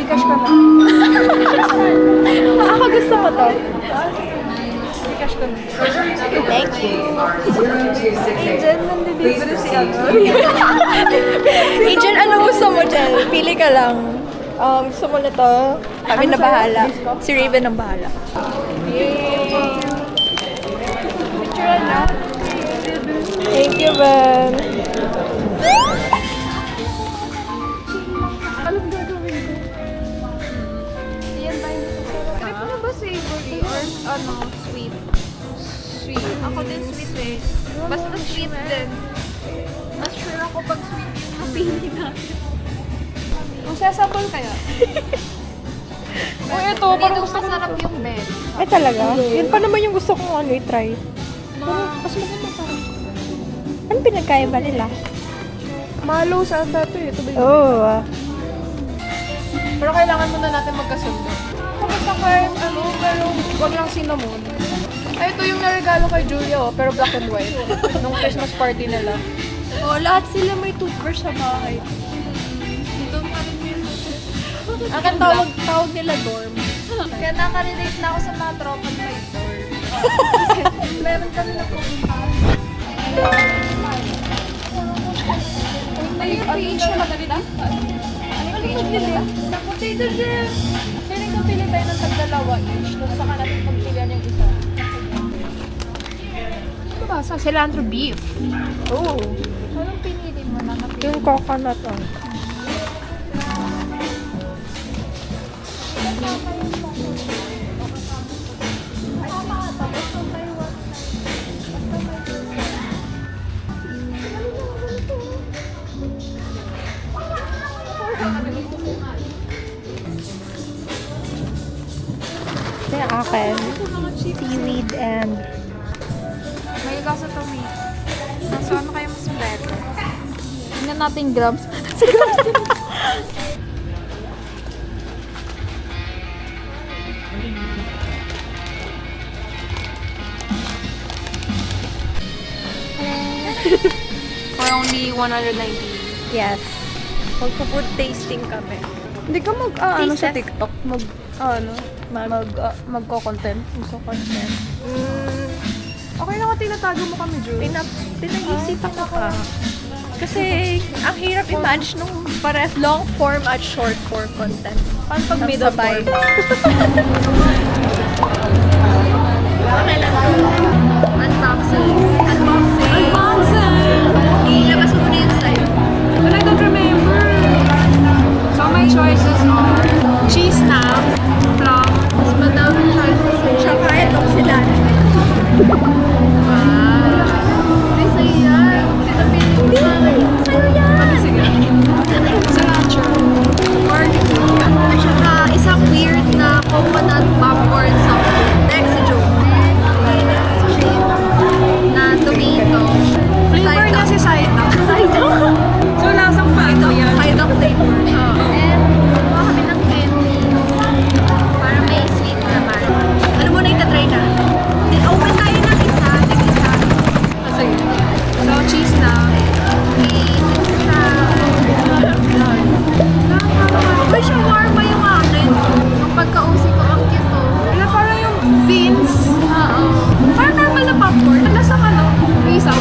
Gcash ka na. Ako gusto ko to. Gcash ka na. Thank you. Angel, nandidibra si Angel. Angel, ano gusto mo dyan? Pili ka lang. Gusto mo na to? Kami na bahala. Si Raven ang bahala. Yay! Picture na. Thank you, Ben. Anong gagawin ko? Yan ba yung masasarap? Trip mo ba savory or sweet? Sweet. Ako din sweet eh. Basta sweet din. Mas sure ako pag sweet yung napili natin. Kung sasabol kaya? O ito, parang gusto masarap yung bed. Ay talaga? Yun pa naman yung gusto kong i-try. Mas maganda masarap. Ano pinagkaiba nila? Malo sa ata ito eh. Ito ba yung Pero kailangan muna natin magkasundo. Kamusta kahit pero wag lang cinnamon. Ay, ito yung naregalo kay Julia pero black and white. Nung Christmas party nila. Lahat sila may toothbrush sa bahay. Akin tawag nila dorm. Kaya nakarelate na ako sa mga tropa na may dorm. Kasi meron kami na pupunta. Ay, yung page na maganda? Ano yung page na? Sa potato chips! Feeling ko pili tayo ng tag-dalawa each. Tapos saka natin pagpilihan yung isa. Ano ba? Sa cilantro beef. Oh. Anong pinili mo na napili? Yung coconut Yung akin, seaweed and May ka sa tomato. So, ano kayo mas better? Tingnan natin grams. Sa grams din. For only 190. yes. Magpo-food tasting kami. Hindi ka ano sa Tastes. TikTok? Magko-content? Content. Okay lang kung tinatago mo kami, Jules. Pinag-isipan ko pa. Kasi ang hirap i-manage nung parehas long form at short form content. Paano pag middle Sabay. form? Okay lang. Unboxing. Unboxing! Ilabas mo na yun sa'yo. But I don't remember. So my choices are cheese snap, plum, mas madaming choices. Tsaka itong sila. Ay, sa'yo yan. Kita pili ko na. Sa'yo yan! Sige. Cilantro. At saka isang weird na coconut popcorn sa next to na tomato. Flavor niya si Saita. So, lasang fato yan. Side of flavor. And kuha kami ng candy para may sweet naman. Ano muna itatry na? Then open tayo ng isa. Nag-isa. Sige. So, cheese na. Uy, shawarma yung akin. Ang pagka-usi ko, ang cute to. Wala parang yung beans. Oo. Parang normal na popcorn. Lasang isaw.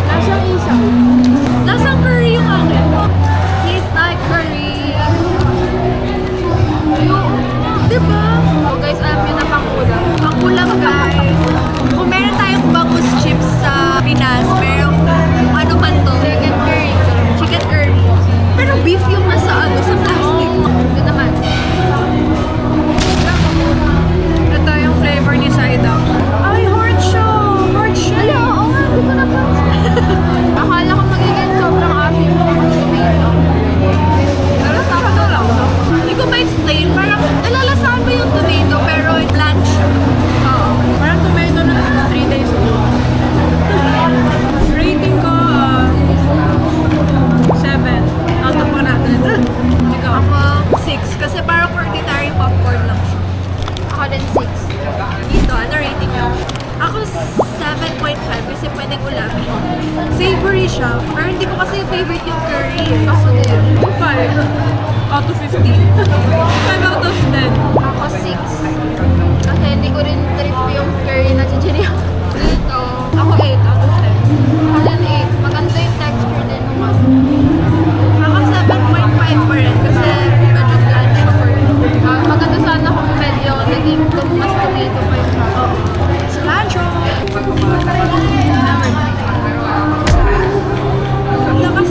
Lasang isaw. Lasang curry yung akin. Tastes like curry. Diba? So, guys, alam nyo na pangkulang. Pangkulang, guys. Kung meron tayong bangus chips sa Pinas, merong ano man to? Chicken curry. Chicken curry. Pero beef yung nasa sa plastic. Ito naman. Ito yung flavor ni Saida. Ay, hard show! Hard show! Ala, oo nga, hindi ko na-pansin. Akala ko magiging sobrang asim yung tomato. Pero sakto lang. Hindi ko ma-explain. Parang nalalasahan mo yung tomato pero bland siya. Oo. Parang tomato na 3 days ago. Rating ko, 7 out of 100. Ikaw? Ako, 6. Kasi parang ordinary popcorn lang siya. Ako din 6. Dito, ano rating niyo? Ako 7.5 kasi pwedeng ulamin. Savory siya. Pero hindi ko kasi favorite yung curry. Ako din. 5. Out of 15. 5 out of 10. Ako 6. Kasi hindi ko rin trip yung curry na chichirya. Dito, ako 8 out of 10. Ako din 8. Maganda yung texture din naman. Ako 7.5 pa rin kasi medyo bland siya for me. Maganda sana kung medyo naging mas tomato pa yung cilantro. Ang lakas.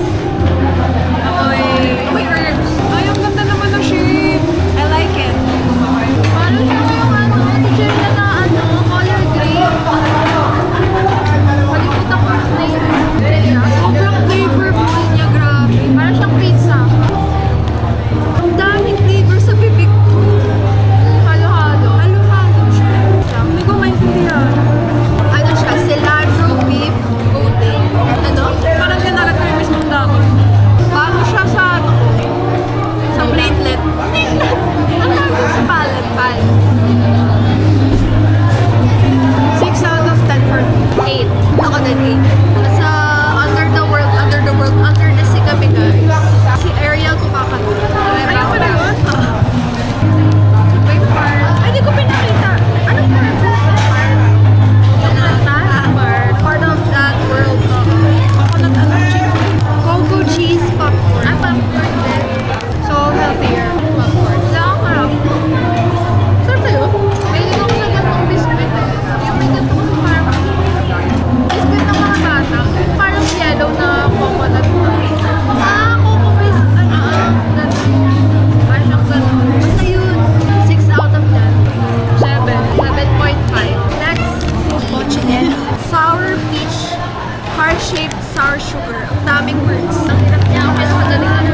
May herbs. Ay, ang ganda naman ng shape. I like it. Parang siya yung chichirya na color green. Kalimutan ko yung name. Sobrang flavorful niya, grabe. Parang siyang pizza. Ang daming flavor sa bibig ko. Halo-halo. Halo-halo siya. Hindi ko maintindihan. Ano siya? Cilantro, beef, gote. Ano? Parang ginagawa ko yung mismong dahon. Bago siya sa sa platelet. Platelet! Ang tawag sa palette. 6 out of 10 for me. 8. Ako din 8. Sa Under the World, Under the Sea kami guys. Si Ariel kumakanta. Ayaw ko na yun? May part. Ay, di ko pinakita. Anong part? Part of that world. Coconut ano? Cocoa cheese popcorn. Ah, popcorn din. So, healthier. Popcorn. Saan ka lang? Saan sa'yo? May hindi ko sa gantong biscuit eh. Yung may ganito ko parang biscuit ng mga bata. Parang yellow na coconut. Coco biscuit. Parang siyang ganun. Basta yun. 6 out of 10. 7.5. Next. Cochinelle. Sour peach. Heart-shaped sour sugar. Ang daming words. Ang hirap niya. Ang pinakagaling na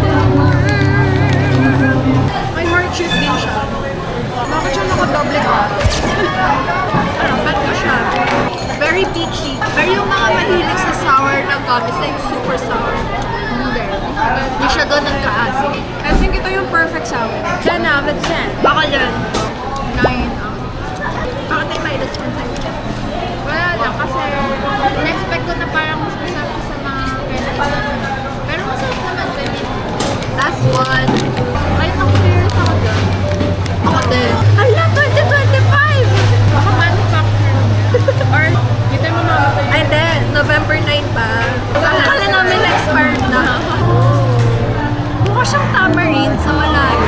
May heart shape din siya. Bakit siya nakadoble ka? ano, ba't ko siya? Very peachy. Pero yung mga mahilig sa sour na gummies, like super sour. Hindi siya doon ang kaasim. I think ito yung perfect sour. 10 out of 10. Baka dyan. 9 Bakit ay minus 1 sa'yo? Wala lang, kasi na-expect ko na parang mas masarap siya sa mga kailangan. Pero masarap naman din. Last one. Ay, nang-curious ako dyan. Ako din. Hala, 2025! Baka manufacturer. Or, Kita mo mga ay, hindi. November 9 pa. Akala namin expired na. Mukha siyang tamarind sa malayo.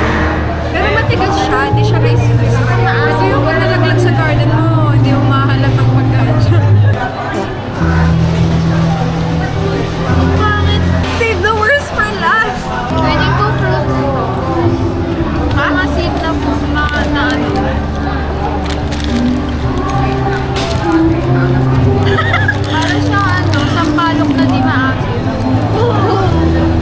Pero matigas siya, hindi siya rice krispies. Ito yung kung nalaglag sa garden mo, hindi mo mahalatang pagkaan siya. Bakit? Save the worst for last. Pwedeng ko fruit. Mga save na po, mga na ano. Para siya sampalok na di maasin.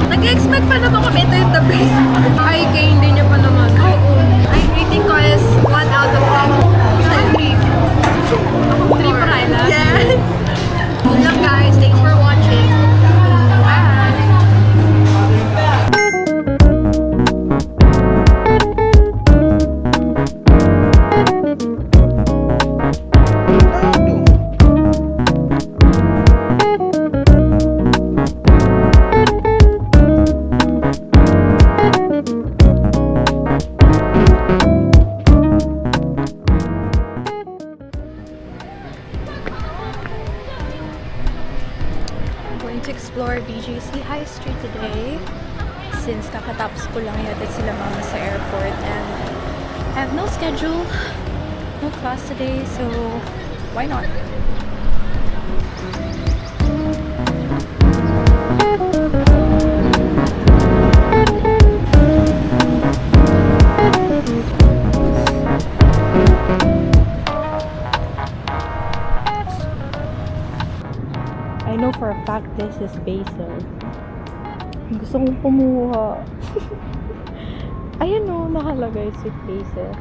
Nag-expect pa naman kami ito yung the best. Ay, kay hindi niya pa naman. Oo. Ang rating ko is 1 out of 10. Isa 3. Ako 3 pa Kyla. Yes! Good luck guys. Thanks for watching. Bye! Going to explore BGC High Street today since kakatapos ko lang yatid sila mama sa airport and I have no schedule, no class today, so why not? I know for a fact this is basil. Gusto kong kumuha. Ayan o, nakalagay sweet basil.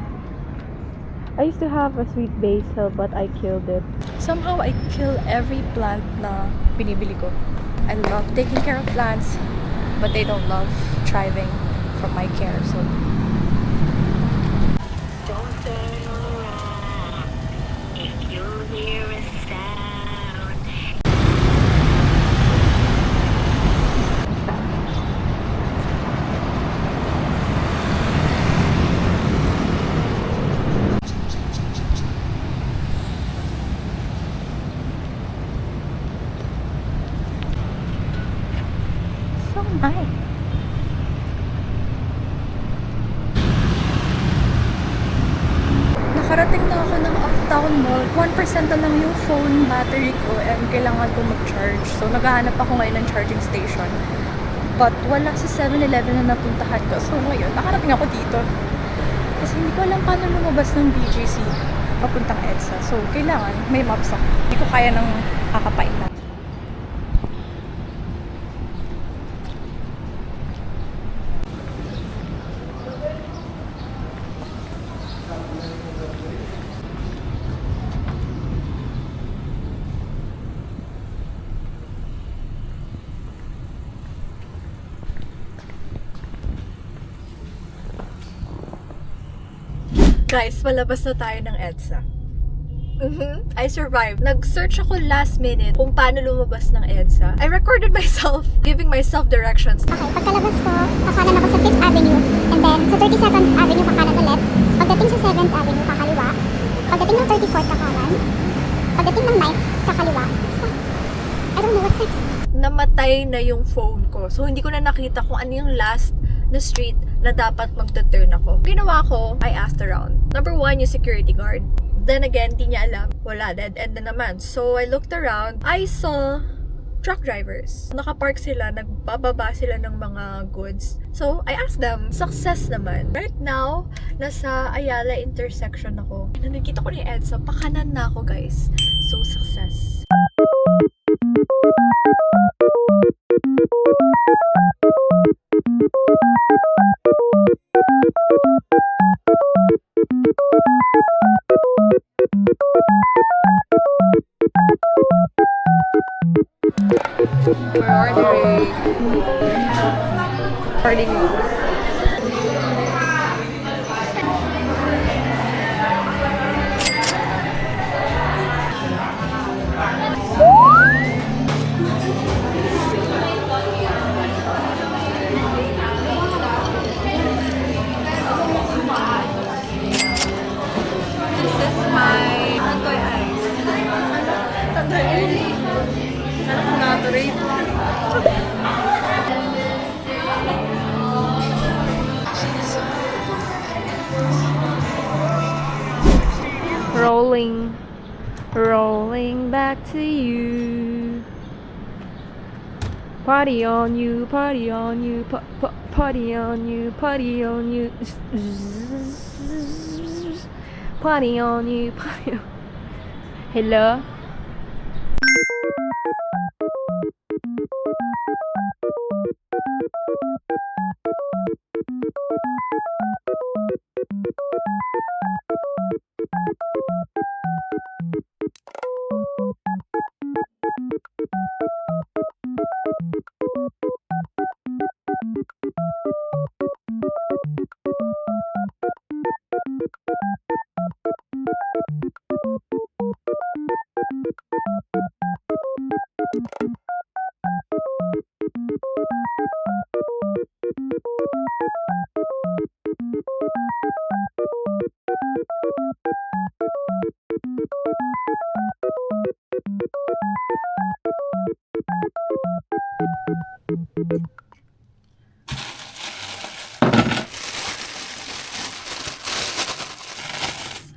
I used to have a sweet basil but I killed it. Somehow I kill every plant na binibili ko. I love taking care of plants but they don't love thriving from my care. So Don't turn around if you hear a sound. Nakarating na ako ng Uptown Mall. 1% na lang yung phone battery ko and kailangan ko mag-charge. So, naghahanap ako ngayon ng charging station. But wala sa 7-Eleven na napuntahan ko. So, ngayon, nakarating ako dito. Kasi hindi ko alam paano lumabas ng BGC papuntang EDSA. So, kailangan may maps ako. Hindi ko kaya ng kakapain na. Guys, palabas na tayo ng EDSA. I survived. Nag-search ako last minute kung paano lumabas ng EDSA. I recorded myself giving myself directions. Okay, pagkalabas ko, kakanan ako sa 5th Avenue, and then sa 32nd Avenue kakanan ulit. Pagdating sa 7th Avenue, kakaliwa. Pagdating ng 34th, kakanan. Pagdating ng 9th, kakaliwa. Fuck. I don't know what's next. Namatay na yung phone ko. So, hindi ko na nakita kung ano yung last na street na dapat magta-turn ako. Ginawa ko, I asked around. Number 1, yung security guard. Then again, di niya alam. Wala, dead end na naman. So, I looked around. I saw truck drivers. Nakapark sila, nagbababa sila ng mga goods. So, I asked them. Success naman. Right now, nasa Ayala intersection ako. Nakikita ko ni EDSA, pakanan na ako, guys. So, success. We're ordering. This is my Tantoy Ice. Rolling back to you. Party on you, party on you, party on you, party on you. Party on you, party on. Hello?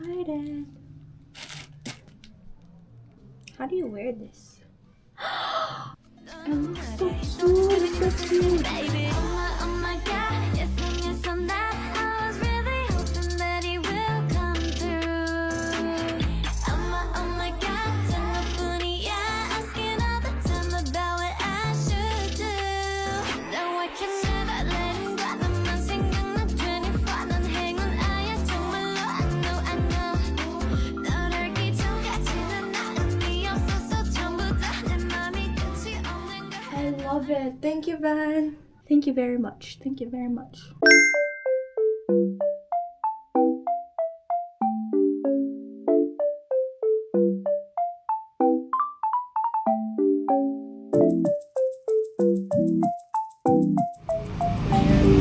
Excited. How do you wear this? Baby, oh my God, yes, and yes, on that. I was really hoping that he will come through. Oh my God, turn up booty, yeah, asking all the time about what I should do. No, I can never let him go. 나만 생각나 24, 넌 행운아야 정말로. I know. 너를 알기 전까지는 나음이 없었어. 전부 다 내 맘이 끝이 없는 걸. I love it. Thank you, Van. Thank you very much. Thank you very much.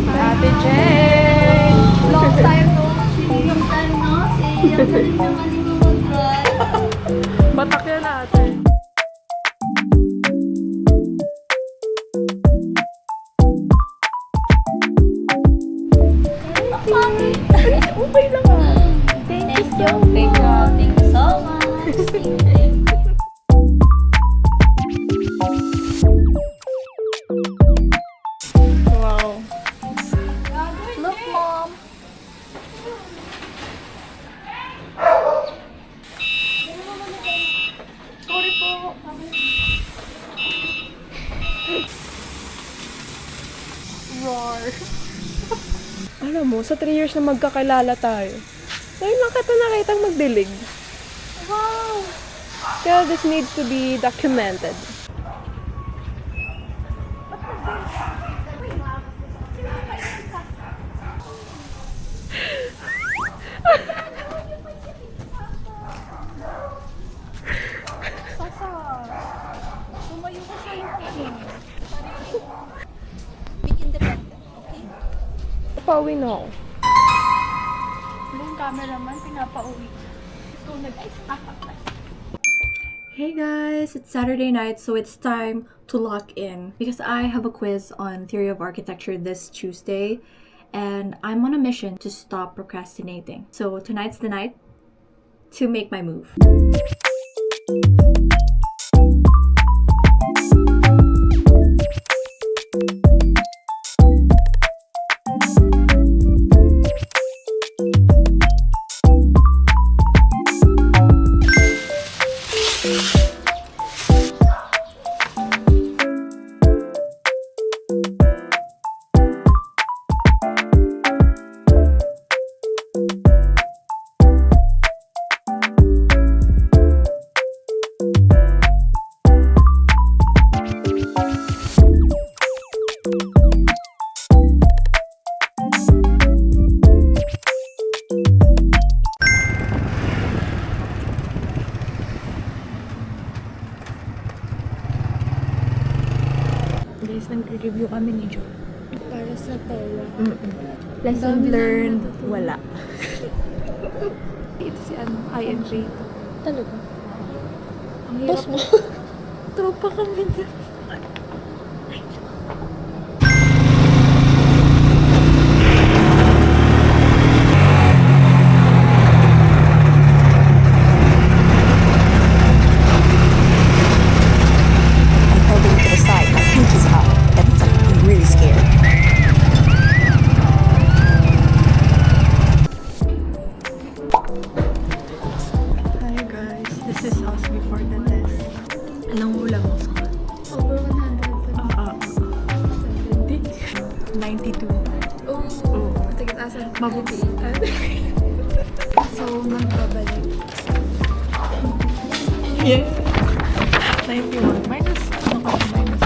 Ate Jen! Long time no see. Yung galing naman yung mag-drive. Batak yan natin. Okay lang ah. Thank you so much. Sorry po. Roar. Alam mo, sa 3 years na magkakilala tayo, ngayon lang kita nakitang magdilig. Wow! Kaya this needs to be documented. Tumayo ka sa yung Pauwi na ako. Yung cameraman, pinapauwi. So, Hey guys, it's Saturday night, so it's time to lock in because I have a quiz on theory of architecture this Tuesday and I'm on a mission to stop procrastinating. So tonight's the night to make my move. Guys, nag-review kami ni Joe. para sa Tella. Lesson learned, wala. Ito si INJ. Talaga? Ang hirap mo. Tropa kami na. I'm holding to the side. My pinch is up. That means I'm really scared. Hi guys, this is us before the test. Anong ulam mo sa Over 100. 92. Oo. Matigit-asan. Mabutiitan. So, nagbabalik. Yeah. 91. Minus, minus.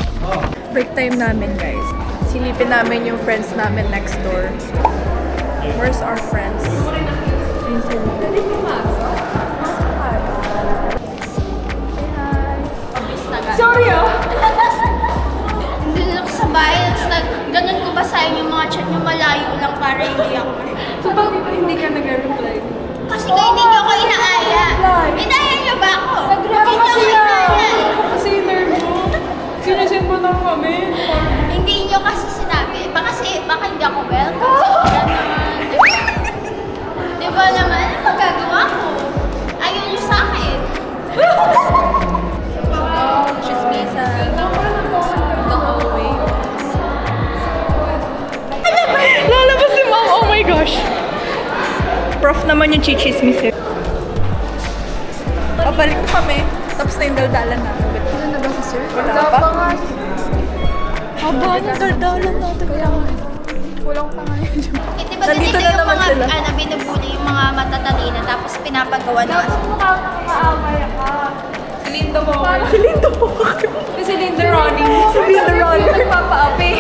Break time namin, guys. Silipin namin yung friends namin next door. Where's our friends? Sorry Hindi na ako sa bahay. Ganun ko basahin yung mga chat nyo malayo lang para hindi ako. So, bakit hindi ka nag-reply? Kasi kayo hindi nyo ako inaaya. Inaya nyo ba ako? Hindi nyo ako inaaya. Kasi nerve mo. Sinasend mo lang kami. Hindi nyo kasi sinabi. Baka hindi ako welcome. Ganun. Di ba naman? Ano magagawa ko? Ayaw nyo sa akin. Chismisa. Lalabas si Mom. Oh my gosh. Prof naman yung chichismis eh. Pabalik ko kami. Tapos na yung daldalan natin. Ano na ba si sir? Wala pa. Haba ng daldalan natin. Kaya kulang pa nga yun. Eh, di ba Nandito ganito na yung naman mga sila. binubuli yung mga matatalina tapos pinapagawa na Si Linda Ronnie. Si Linda Ronnie. Nagpapaapi.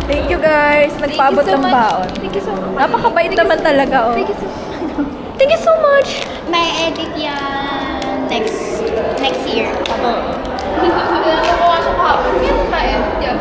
Thank you guys. Nagpaabot ng baon. Thank you so much. Napakabait naman talaga, oh. Thank you so much. Thank you so much. May edit yan next year. Oo. Hindi ko kasi kahapon. Kaya ba edit yan?